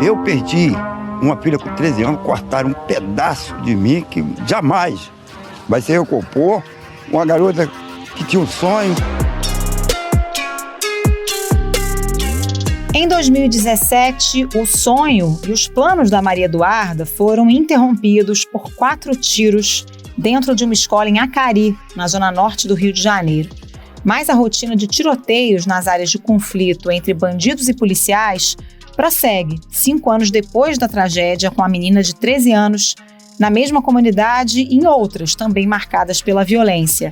Eu perdi uma filha com 13 anos, cortaram um pedaço de mim que jamais vai ser eu compor. Uma garota que tinha um sonho. Em 2017, o sonho e os planos da Maria Eduarda foram interrompidos por 4 tiros dentro de uma escola em Acari, na zona norte do Rio de Janeiro. Mas a rotina de tiroteios nas áreas de conflito entre bandidos e policiais prossegue 5 anos depois da tragédia com a menina de 13 anos, na mesma comunidade e em outras também marcadas pela violência.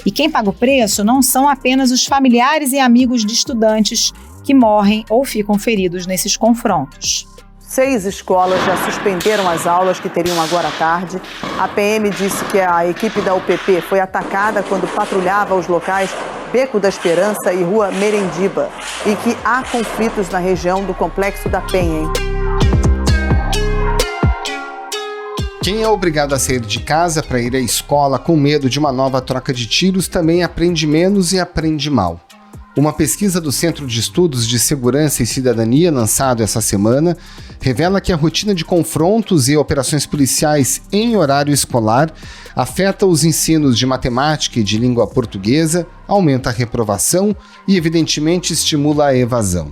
E quem paga o preço não são apenas os familiares e amigos de estudantes que morrem ou ficam feridos nesses confrontos. 6 escolas já suspenderam as aulas que teriam agora à tarde. A PM disse que a equipe da UPP foi atacada quando patrulhava os locais Beco da Esperança e Rua Merendiba e que há conflitos na região do Complexo da Penha. Quem é obrigado a sair de casa para ir à escola com medo de uma nova troca de tiros também aprende menos e aprende mal. Uma pesquisa do Centro de Estudos de Segurança e Cidadania, lançado essa semana, revela que a rotina de confrontos e operações policiais em horário escolar afeta os ensinos de matemática e de língua portuguesa, aumenta a reprovação e, evidentemente, estimula a evasão.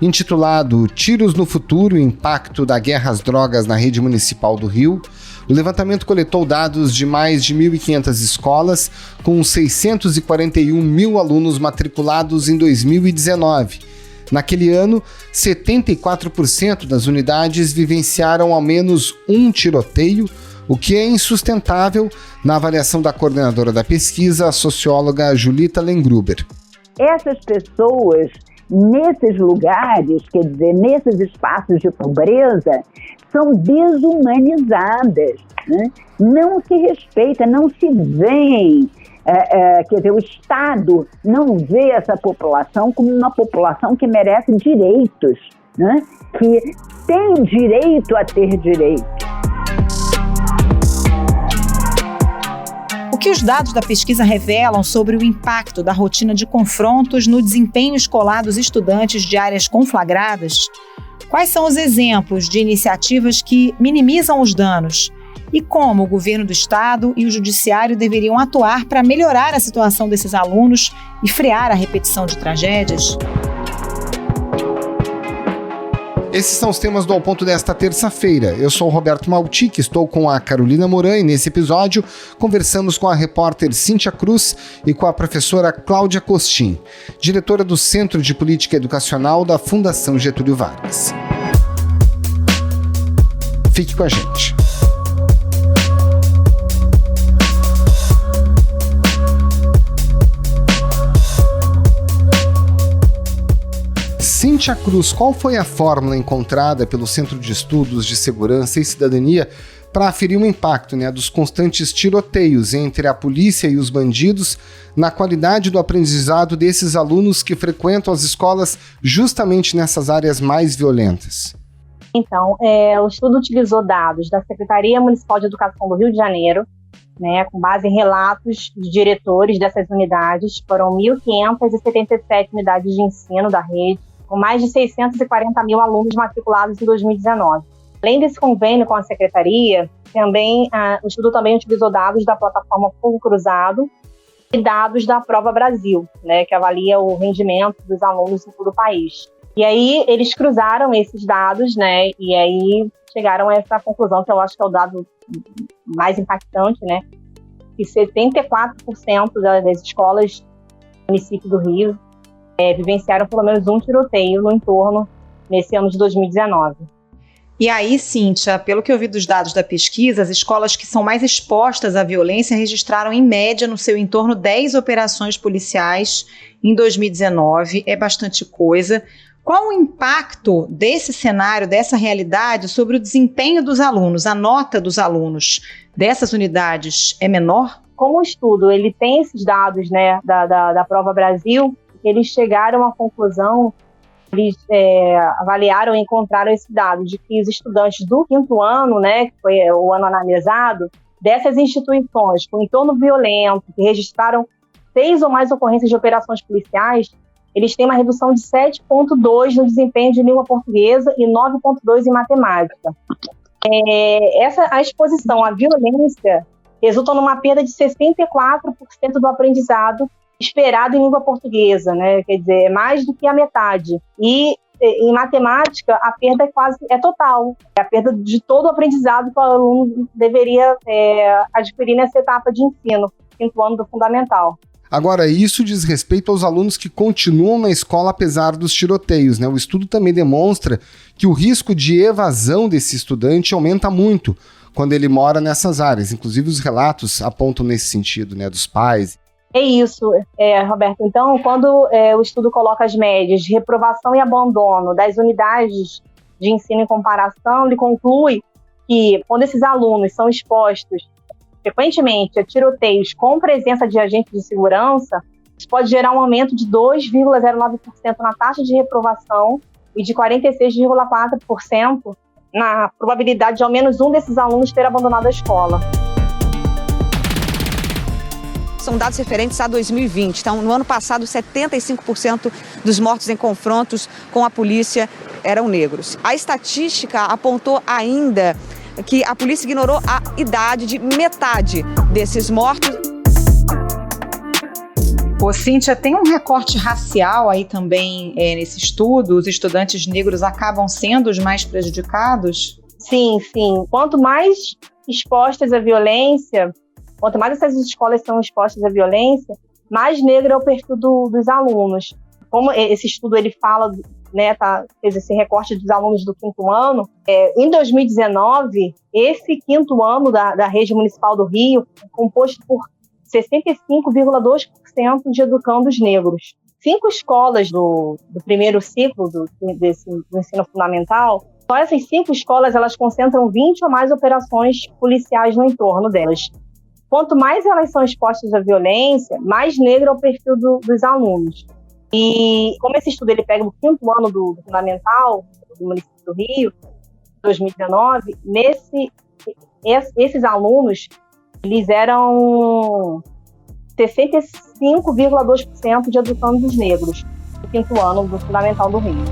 Intitulado Tiros no Futuro, o impacto da guerra às drogas na rede municipal do Rio, o levantamento coletou dados de mais de 1.500 escolas, com 641 mil alunos matriculados em 2019. Naquele ano, 74% das unidades vivenciaram ao menos um tiroteio, o que é insustentável, na avaliação da coordenadora da pesquisa, a socióloga Julita Lengruber. Essas pessoas, nesses lugares, quer dizer, nesses espaços de pobreza, são desumanizadas, né? Não se respeita, não se vê, quer dizer, o Estado não vê essa população como uma população que merece direitos, né? Que tem direito a ter direitos. O que os dados da pesquisa revelam sobre o impacto da rotina de confrontos no desempenho escolar dos estudantes de áreas conflagradas? Quais são os exemplos de iniciativas que minimizam os danos? E como o governo do estado e o judiciário deveriam atuar para melhorar a situação desses alunos e frear a repetição de tragédias? Esses são os temas do Ao Ponto desta terça-feira. Eu sou o Roberto Maltic, estou com a Carolina Moran e nesse episódio conversamos com a repórter Cíntia Cruz e com a professora Cláudia Costin, diretora do Centro de Política Educacional da Fundação Getúlio Vargas. Fique com a gente. Cíntia Cruz, qual foi a fórmula encontrada pelo Centro de Estudos de Segurança e Cidadania para aferir o impacto, dos constantes tiroteios entre a polícia e os bandidos na qualidade do aprendizado desses alunos que frequentam as escolas justamente nessas áreas mais violentas? Então, o estudo utilizou dados da Secretaria Municipal de Educação do Rio de Janeiro, com base em relatos de diretores dessas unidades. Foram 1.577 unidades de ensino da rede, com mais de 640 mil alunos matriculados em 2019. Além desse convênio com a Secretaria, o estudo também utilizou dados da plataforma Fogo Cruzado e dados da Prova Brasil, que avalia o rendimento dos alunos em todo o país. E aí eles cruzaram esses dados, e aí chegaram a essa conclusão, que eu acho que é o dado mais impactante, que 74% das escolas do município do Rio vivenciaram pelo menos um tiroteio no entorno nesse ano de 2019. E aí, Cíntia, pelo que eu vi dos dados da pesquisa, as escolas que são mais expostas à violência registraram, em média, no seu entorno, 10 operações policiais em 2019. É bastante coisa. Qual o impacto desse cenário, dessa realidade, sobre o desempenho dos alunos? A nota dos alunos dessas unidades é menor? Como o estudo ele tem esses dados da Prova Brasil, eles chegaram à conclusão, eles avaliaram e encontraram esse dado de que os estudantes do 5º ano, que foi o ano analisado, dessas instituições com entorno violento, que registraram 6 ou mais ocorrências de operações policiais, eles têm uma redução de 7,2 no desempenho de língua portuguesa e 9,2 em matemática. A exposição à violência resulta numa perda de 64% do aprendizado esperado em língua portuguesa, né? Quer dizer, é mais do que a metade. E em matemática, a perda é total. É a perda de todo o aprendizado que o aluno deveria adquirir nessa etapa de ensino, 5º ano do fundamental. Agora, isso diz respeito aos alunos que continuam na escola apesar dos tiroteios, né? O estudo também demonstra que o risco de evasão desse estudante aumenta muito quando ele mora nessas áreas. Inclusive, os relatos apontam nesse sentido, né? Dos pais. É isso, Roberto. Então, quando o estudo coloca as médias de reprovação e abandono das unidades de ensino em comparação, ele conclui que quando esses alunos são expostos frequentemente a tiroteios com presença de agentes de segurança, isso pode gerar um aumento de 2,09% na taxa de reprovação e de 46,4% na probabilidade de ao menos um desses alunos ter abandonado a escola. São dados referentes a 2020. Então, no ano passado, 75% dos mortos em confrontos com a polícia eram negros. A estatística apontou ainda que a polícia ignorou a idade de metade desses mortos. Ô, Cíntia, tem um recorte racial aí também nesse estudo? Os estudantes negros acabam sendo os mais prejudicados? Sim. Quanto mais expostas à violência, quanto mais essas escolas são expostas à violência, mais negro é o perfil dos alunos. Como esse estudo ele fala, né, fez esse recorte dos alunos do 5º ano, em 2019, esse 5º ano da rede municipal do Rio é composto por 65,2% de educandos negros. 5 escolas do primeiro ciclo do ensino fundamental, só essas 5 escolas elas concentram 20 ou mais operações policiais no entorno delas. Quanto mais elas são expostas à violência, mais negro é o perfil dos alunos. E como esse estudo ele pega o 5º ano do fundamental do município do Rio, 2019, esses alunos eles eram 65,2% de educandos negros do 5º ano do fundamental do Rio.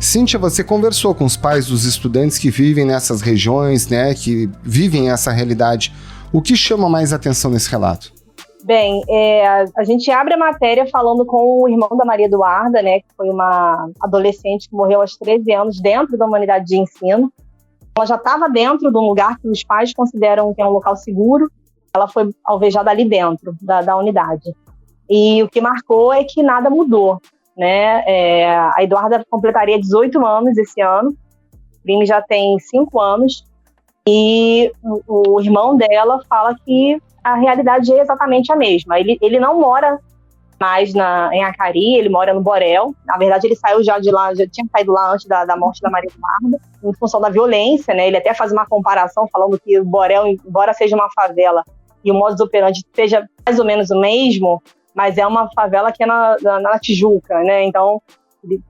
Cíntia, você conversou com os pais dos estudantes que vivem nessas regiões, né, que vivem essa realidade. O que chama mais atenção nesse relato? Bem, a gente abre a matéria falando com o irmão da Maria Eduarda, né, que foi uma adolescente que morreu aos 13 anos dentro da unidade de ensino. Ela já estava dentro de um lugar que os pais consideram que é um local seguro. Ela foi alvejada ali dentro da unidade. E o que marcou é que nada mudou, né? A Eduarda completaria 18 anos esse ano. O crime já tem 5 anos. E o irmão dela fala que a realidade é exatamente a mesma. Ele não mora mais em Acari, ele mora no Borel. Na verdade, ele saiu já de lá, já tinha saído lá antes da morte da Maria Eduarda, em função da violência, né? Ele até faz uma comparação falando que o Borel, embora seja uma favela e o modus operandi seja mais ou menos o mesmo, mas é uma favela que é na Tijuca, né? Então,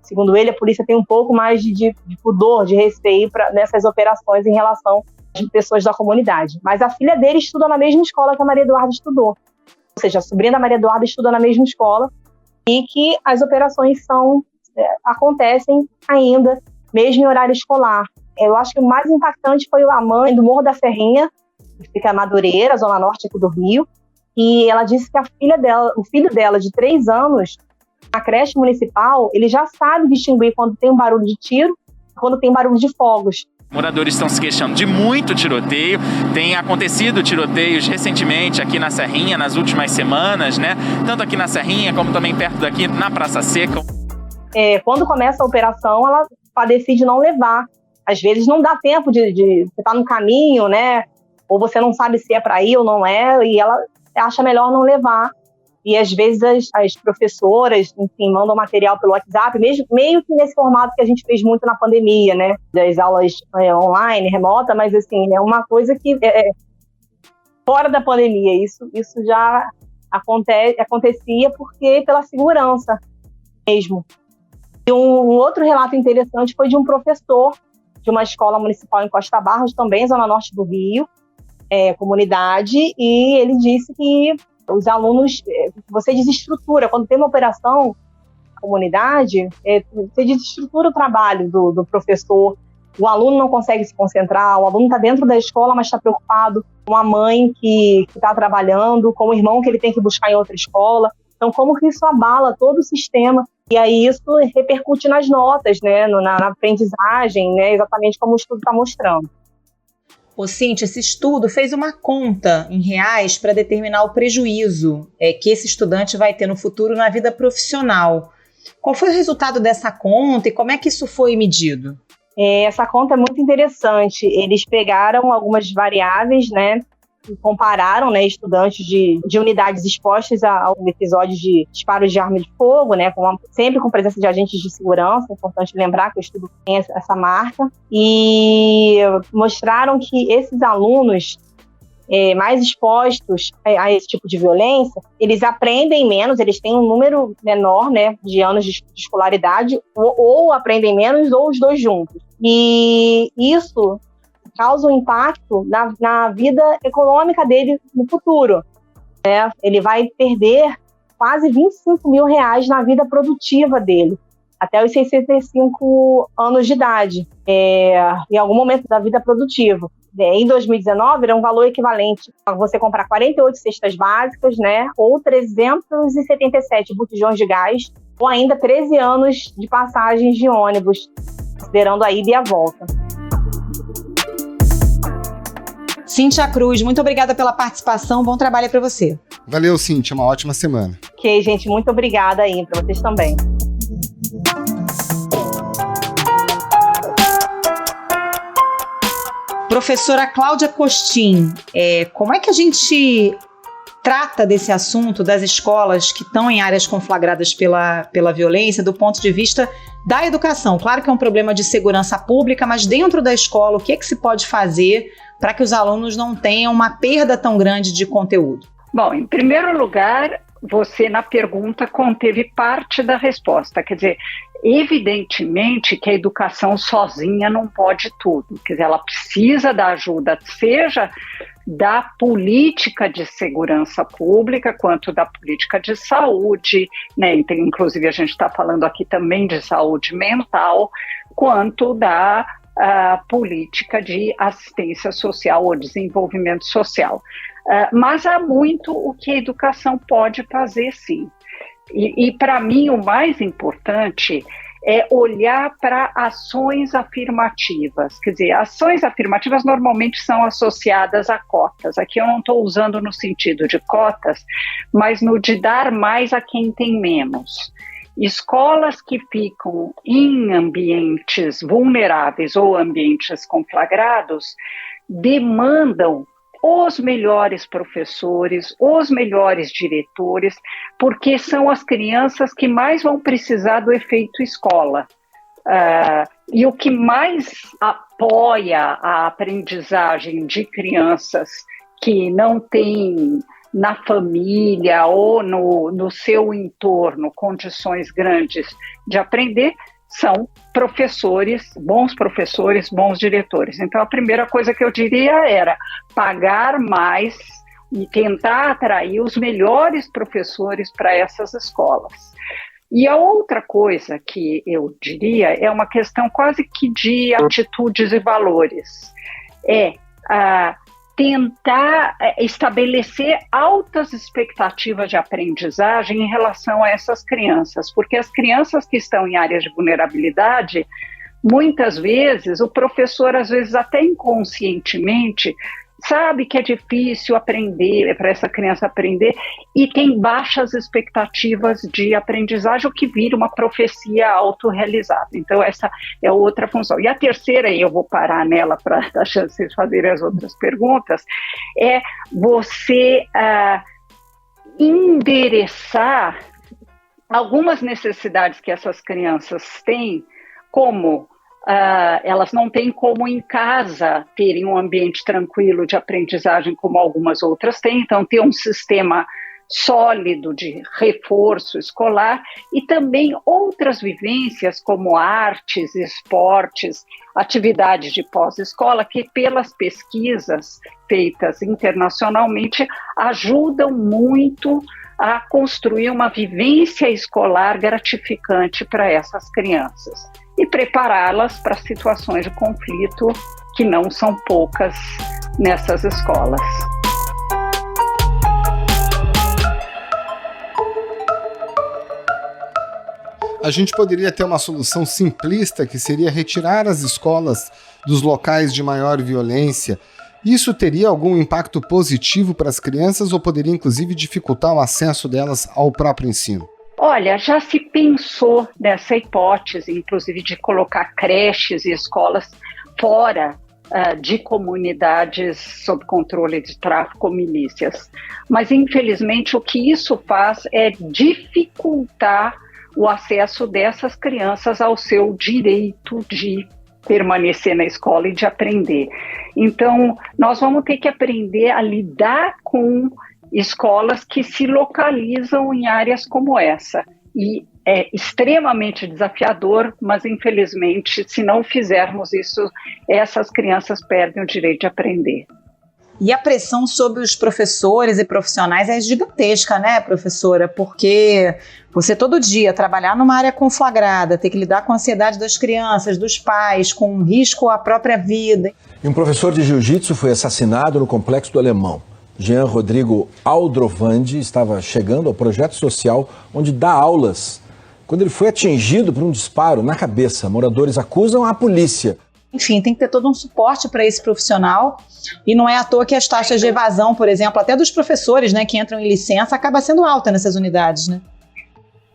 segundo ele, a polícia tem um pouco mais de pudor, de receio nessas operações em relação às pessoas da comunidade. Mas a filha dele estuda na mesma escola que a Maria Eduarda estudou. Ou seja, a sobrinha da Maria Eduarda estuda na mesma escola e que as operações acontecem ainda, mesmo em horário escolar. Eu acho que o mais impactante foi a mãe do Morro da Serrinha, que fica em Madureira, zona norte aqui do Rio, e ela disse que o filho dela, de 3 anos, na creche municipal, ele já sabe distinguir quando tem um barulho de tiro e quando tem barulho de fogos. Moradores estão se queixando de muito tiroteio. Tem acontecido tiroteios recentemente aqui na Serrinha, nas últimas semanas, né? Tanto aqui na Serrinha, como também perto daqui na Praça Seca. Quando começa a operação, ela decide não levar. Às vezes não dá tempo de você estar no caminho, né? Ou você não sabe se é para ir ou não é, e ela acha melhor não levar. E às vezes as professoras, enfim, mandam material pelo WhatsApp, meio que nesse formato que a gente fez muito na pandemia, né? Das aulas online, remota, mas assim, é uma coisa que fora da pandemia. Isso já acontecia porque pela segurança mesmo. E um outro relato interessante foi de um professor de uma escola municipal em Costa Barros, também zona norte do Rio, comunidade, e ele disse que Os alunos, você desestrutura, quando tem uma operação comunidade, você desestrutura o trabalho do professor, o aluno não consegue se concentrar, o aluno está dentro da escola, mas está preocupado com a mãe que está trabalhando, com o irmão que ele tem que buscar em outra escola. Então, como que isso abala todo o sistema? E aí isso repercute nas notas, né, na aprendizagem, né, exatamente como o estudo está mostrando. Ô, Cíntia, esse estudo fez uma conta em reais para determinar o prejuízo que esse estudante vai ter no futuro na vida profissional. Qual foi o resultado dessa conta e como é que isso foi medido? Essa conta é muito interessante. Eles pegaram algumas variáveis, né, e compararam, né, estudantes de unidades expostas a um episódio de disparo de arma de fogo, né, sempre com presença de agentes de segurança. É importante lembrar que o estudo tem essa marca. E mostraram que esses alunos mais expostos a esse tipo de violência, eles aprendem menos, eles têm um número menor, né, de anos de escolaridade, ou aprendem menos, ou os dois juntos. E isso causa um impacto na vida econômica dele no futuro. Né? Ele vai perder quase R$25 mil na vida produtiva dele, até os 65 anos de idade, em algum momento da vida produtiva. Em 2019, era um valor equivalente a você comprar 48 cestas básicas, né, ou 377 botijões de gás, ou ainda 13 anos de passagens de ônibus, considerando a ida e a volta. Cíntia Cruz, muito obrigada pela participação, bom trabalho para você. Valeu, Cíntia, uma ótima semana. Ok, gente, muito obrigada aí, para vocês também. Professora Cláudia Costin, como é que a gente trata desse assunto das escolas que estão em áreas conflagradas pela violência do ponto de vista da educação? Claro que é um problema de segurança pública, mas dentro da escola, o que se pode fazer para que os alunos não tenham uma perda tão grande de conteúdo? Bom, em primeiro lugar, você na pergunta conteve parte da resposta, quer dizer, evidentemente que a educação sozinha não pode tudo, quer dizer, ela precisa da ajuda, seja da política de segurança pública, quanto da política de saúde, né? Então, inclusive a gente está falando aqui também de saúde mental, quanto da política de assistência social ou desenvolvimento social. Mas há muito o que a educação pode fazer, sim. E para mim, o mais importante é olhar para ações afirmativas. Quer dizer, ações afirmativas normalmente são associadas a cotas. Aqui eu não estou usando no sentido de cotas, mas no de dar mais a quem tem menos. Escolas que ficam em ambientes vulneráveis ou ambientes conflagrados demandam os melhores professores, os melhores diretores, porque são as crianças que mais vão precisar do efeito escola. E o que mais apoia a aprendizagem de crianças que não têm na família ou no seu entorno condições grandes de aprender são professores, bons diretores. Então, a primeira coisa que eu diria era pagar mais e tentar atrair os melhores professores para essas escolas. E a outra coisa que eu diria é uma questão quase que de atitudes e valores. Tentar estabelecer altas expectativas de aprendizagem em relação a essas crianças, porque as crianças que estão em áreas de vulnerabilidade, muitas vezes, o professor, às vezes até inconscientemente, sabe que é difícil aprender, para essa criança aprender, e tem baixas expectativas de aprendizagem, o que vira uma profecia autorrealizada. Então, essa é outra função. E a terceira, e eu vou parar nela para dar chance de vocês fazerem as outras perguntas, é você endereçar algumas necessidades que essas crianças têm, como elas não têm como em casa terem um ambiente tranquilo de aprendizagem como algumas outras têm, então ter um sistema sólido de reforço escolar e também outras vivências como artes, esportes, atividades de pós-escola que pelas pesquisas feitas internacionalmente ajudam muito a construir uma vivência escolar gratificante para essas crianças e prepará-las para situações de conflito que não são poucas nessas escolas. A gente poderia ter uma solução simplista, que seria retirar as escolas dos locais de maior violência. Isso teria algum impacto positivo para as crianças ou poderia, inclusive, dificultar o acesso delas ao próprio ensino? Olha, já se pensou nessa hipótese, inclusive, de colocar creches e escolas fora de comunidades sob controle de tráfico ou milícias. Mas, infelizmente, o que isso faz é dificultar o acesso dessas crianças ao seu direito de permanecer na escola e de aprender. Então, nós vamos ter que aprender a lidar com escolas que se localizam em áreas como essa. E é extremamente desafiador, mas infelizmente, se não fizermos isso, essas crianças perdem o direito de aprender. E a pressão sobre os professores e profissionais é gigantesca, né, professora? Porque você todo dia trabalhar numa área conflagrada, ter que lidar com a ansiedade das crianças, dos pais, com risco à própria vida. E um professor de jiu-jitsu foi assassinado no Complexo do Alemão. Jean Rodrigo Aldrovandi estava chegando ao projeto social onde dá aulas, quando ele foi atingido por um disparo na cabeça. Moradores acusam a polícia. Enfim, tem que ter todo um suporte para esse profissional e não é à toa que as taxas de evasão, por exemplo, até dos professores, né, que entram em licença, acaba sendo alta nessas unidades, né?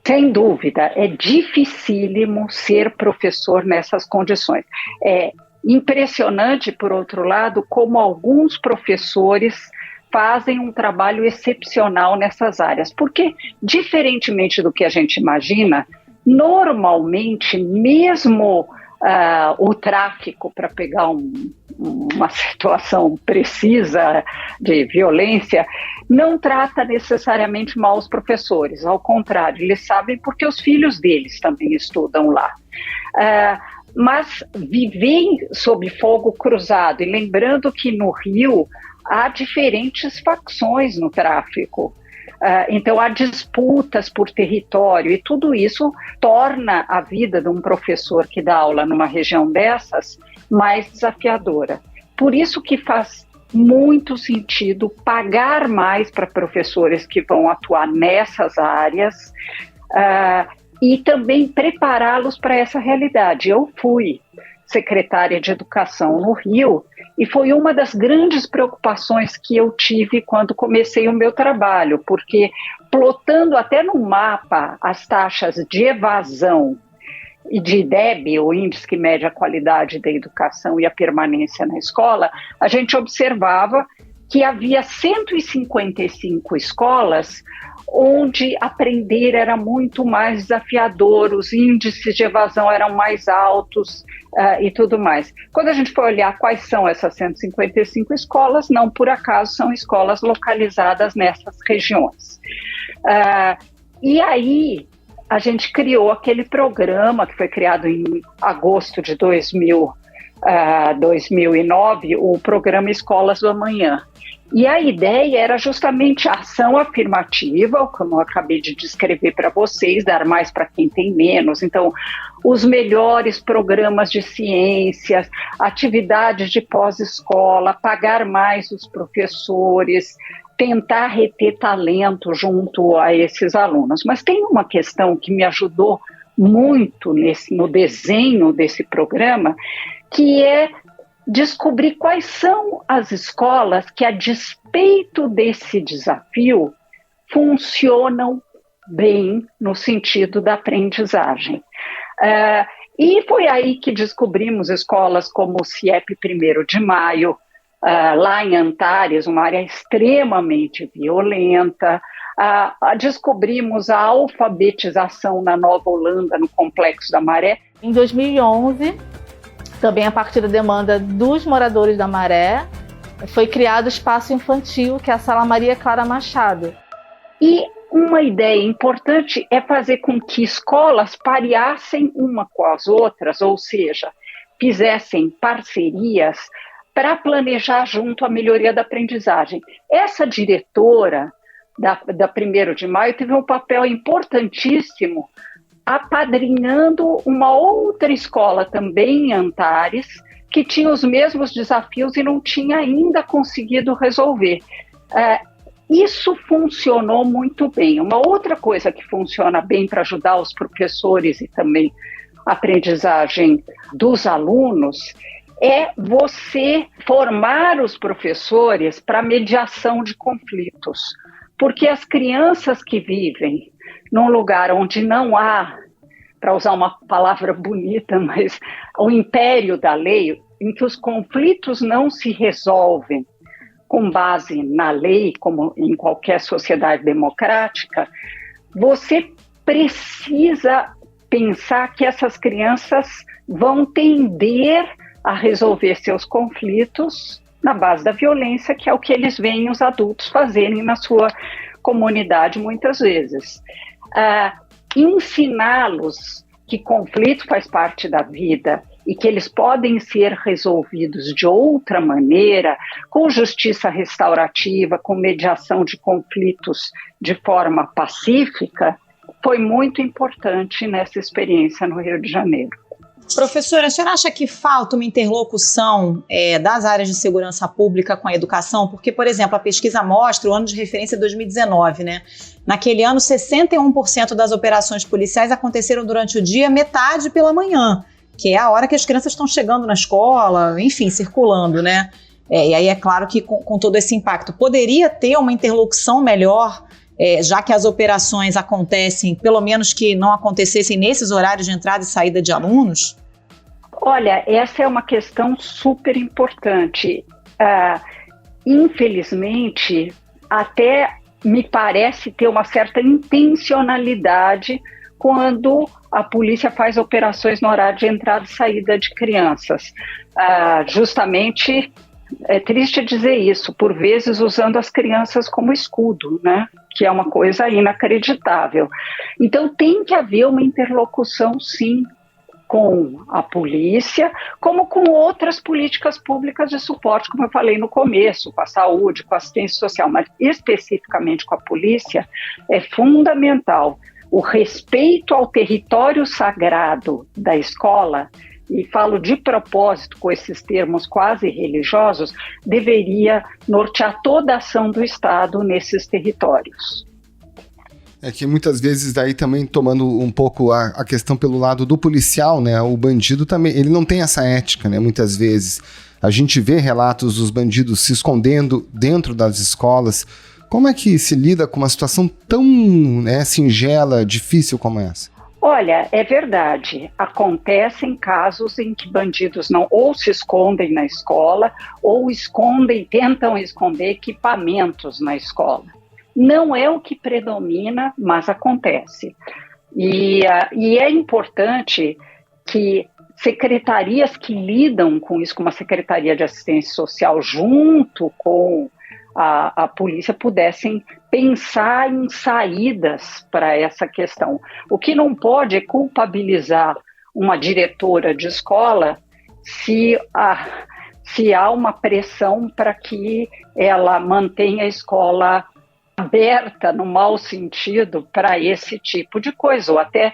Sem dúvida, é dificílimo ser professor nessas condições. É impressionante, por outro lado, como alguns professores fazem um trabalho excepcional nessas áreas, porque, diferentemente do que a gente imagina, normalmente, mesmo o tráfico, para pegar uma situação precisa de violência, não trata necessariamente mal os professores, ao contrário, eles sabem porque os filhos deles também estudam lá. Mas viver sob fogo cruzado, e lembrando que no Rio há diferentes facções no tráfico. Então há disputas por território e tudo isso torna a vida de um professor que dá aula numa região dessas mais desafiadora. Por isso que faz muito sentido pagar mais para professores que vão atuar nessas áreas e também prepará-los para essa realidade. Eu fui secretária de Educação no Rio e foi uma das grandes preocupações que eu tive quando comecei o meu trabalho, porque plotando até no mapa as taxas de evasão e de IDEB, o Índice que mede a qualidade da educação e a permanência na escola, a gente observava que havia 155 escolas onde aprender era muito mais desafiador, os índices de evasão eram mais altos e tudo mais. Quando a gente foi olhar quais são essas 155 escolas, não por acaso são escolas localizadas nessas regiões. E aí a gente criou aquele programa que foi criado em agosto de 2009, o programa Escolas do Amanhã. E a ideia era justamente a ação afirmativa, como eu acabei de descrever para vocês, dar mais para quem tem menos. Então, os melhores programas de ciências, atividades de pós-escola, pagar mais os professores, tentar reter talento junto a esses alunos. Mas tem uma questão que me ajudou muito no desenho desse programa, que é descobrir quais são as escolas que, a despeito desse desafio, funcionam bem no sentido da aprendizagem. E foi aí que descobrimos escolas como o CIEP 1º de Maio, lá em Antares, uma área extremamente violenta. Descobrimos a alfabetização na Nova Holanda, no Complexo da Maré. Em 2011, também a partir da demanda dos moradores da Maré, foi criado o Espaço Infantil, que é a Sala Maria Clara Machado. E uma ideia importante é fazer com que escolas pareassem uma com as outras, ou seja, fizessem parcerias para planejar junto a melhoria da aprendizagem. Essa diretora da 1º de Maio teve um papel importantíssimo apadrinhando uma outra escola também em Antares, que tinha os mesmos desafios e não tinha ainda conseguido resolver. Isso funcionou muito bem. Uma outra coisa que funciona bem para ajudar os professores e também a aprendizagem dos alunos é você formar os professores para mediação de conflitos. Porque as crianças que vivem num lugar onde não há, para usar uma palavra bonita, mas o império da lei, em que os conflitos não se resolvem com base na lei, como em qualquer sociedade democrática, você precisa pensar que essas crianças vão tender a resolver seus conflitos na base da violência, que é o que eles veem os adultos fazerem na sua comunidade muitas vezes. Ensiná-los que conflito faz parte da vida e que eles podem ser resolvidos de outra maneira, com justiça restaurativa, com mediação de conflitos de forma pacífica, foi muito importante nessa experiência no Rio de Janeiro. Professora, a senhora acha que falta uma interlocução das áreas de segurança pública com a educação? Porque, por exemplo, a pesquisa mostra, o ano de referência é 2019, né? Naquele ano, 61% das operações policiais aconteceram durante o dia, metade pela manhã, que é a hora que as crianças estão chegando na escola, enfim, circulando, né? E aí é claro que com todo esse impacto, poderia ter uma interlocução melhor, já que as operações acontecem, pelo menos que não acontecessem nesses horários de entrada e saída de alunos? Olha, essa é uma questão super importante. Infelizmente, até me parece ter uma certa intencionalidade quando a polícia faz operações no horário de entrada e saída de crianças. Justamente, é triste dizer isso, por vezes usando as crianças como escudo, né? Que é uma coisa inacreditável. Então tem que haver uma interlocução, sim, com a polícia, como com outras políticas públicas de suporte, como eu falei no começo, com a saúde, com a assistência social, mas especificamente com a polícia, é fundamental o respeito ao território sagrado da escola, e falo de propósito com esses termos quase religiosos, deveria nortear toda a ação do Estado nesses territórios. É que muitas vezes daí também tomando um pouco a questão pelo lado do policial, né? O bandido também, ele não tem essa ética, né? Muitas vezes a gente vê relatos dos bandidos se escondendo dentro das escolas. Como é que se lida com uma situação tão, né, singela, difícil como essa? Olha, é verdade, acontecem casos em que bandidos não ou se escondem na escola ou tentam esconder equipamentos na escola. Não é o que predomina, mas acontece. E é importante que secretarias que lidam com isso, como a Secretaria de Assistência Social, junto com a polícia, pudessem pensar em saídas para essa questão. O que não pode é culpabilizar uma diretora de escola se há uma pressão para que ela mantenha a escola aberta, no mau sentido, para esse tipo de coisa. Ou até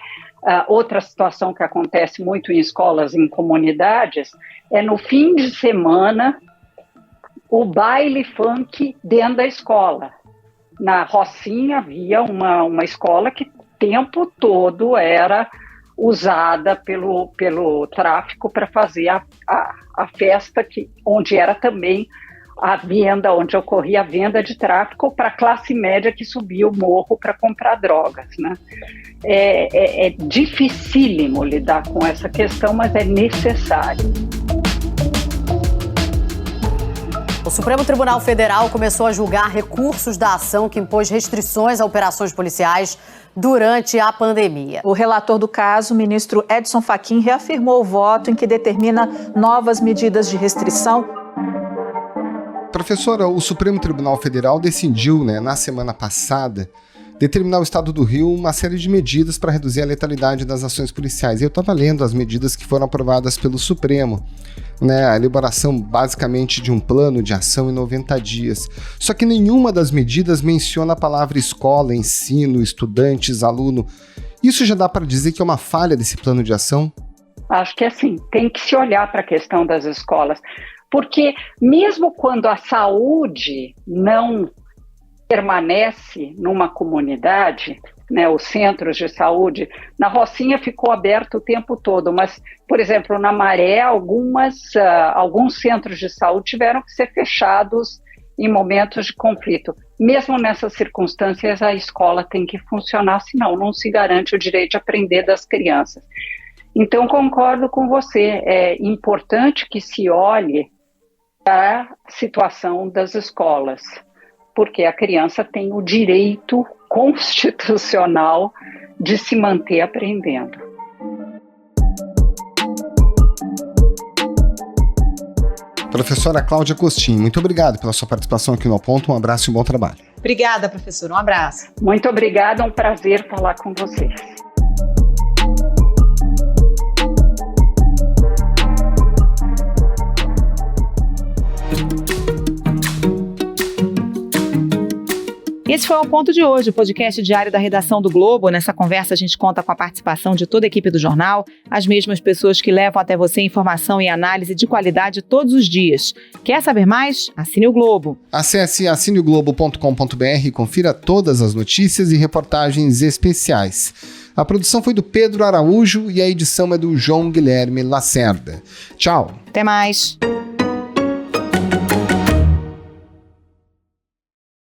outra situação que acontece muito em escolas, em comunidades, é no fim de semana o baile funk dentro da escola. Na Rocinha havia uma escola que o tempo todo era usada pelo tráfico para fazer a festa, onde era também a venda, onde ocorria a venda de tráfico para a classe média que subia o morro para comprar drogas, né? É dificílimo lidar com essa questão, mas é necessário. O Supremo Tribunal Federal começou a julgar recursos da ação que impôs restrições a operações policiais durante a pandemia. O relator do caso, o ministro Edson Fachin, reafirmou o voto em que determina novas medidas de restrição. Professora, o Supremo Tribunal Federal decidiu, na semana passada, determinar ao Estado do Rio uma série de medidas para reduzir a letalidade das ações policiais. Eu estava lendo as medidas que foram aprovadas pelo Supremo, né? A elaboração basicamente de um plano de ação em 90 dias. Só que nenhuma das medidas menciona a palavra escola, ensino, estudantes, aluno. Isso já dá para dizer que é uma falha desse plano de ação? Acho que assim, tem que se olhar para a questão das escolas, porque mesmo quando a saúde não permanece numa comunidade, né, os centros de saúde, na Rocinha ficou aberto o tempo todo, mas, por exemplo, na Maré, alguns centros de saúde tiveram que ser fechados em momentos de conflito. Mesmo nessas circunstâncias, a escola tem que funcionar, senão não se garante o direito de aprender das crianças. Então, concordo com você, é importante que se olhe a situação das escolas, porque a criança tem o direito constitucional de se manter aprendendo. Professora Cláudia Costin, muito obrigado pela sua participação aqui no Ao Ponto. Um abraço e um bom trabalho. Obrigada, professora. Um abraço. Muito obrigada, é um prazer falar com vocês. Esse foi o Ponto de hoje, o podcast diário da redação do Globo. Nessa conversa a gente conta com a participação de toda a equipe do jornal, as mesmas pessoas que levam até você informação e análise de qualidade todos os dias. Quer saber mais? Assine o Globo. Acesse assineoglobo.com.br e confira todas as notícias e reportagens especiais. A produção foi do Pedro Araújo e a edição é do João Guilherme Lacerda. Tchau. Até mais.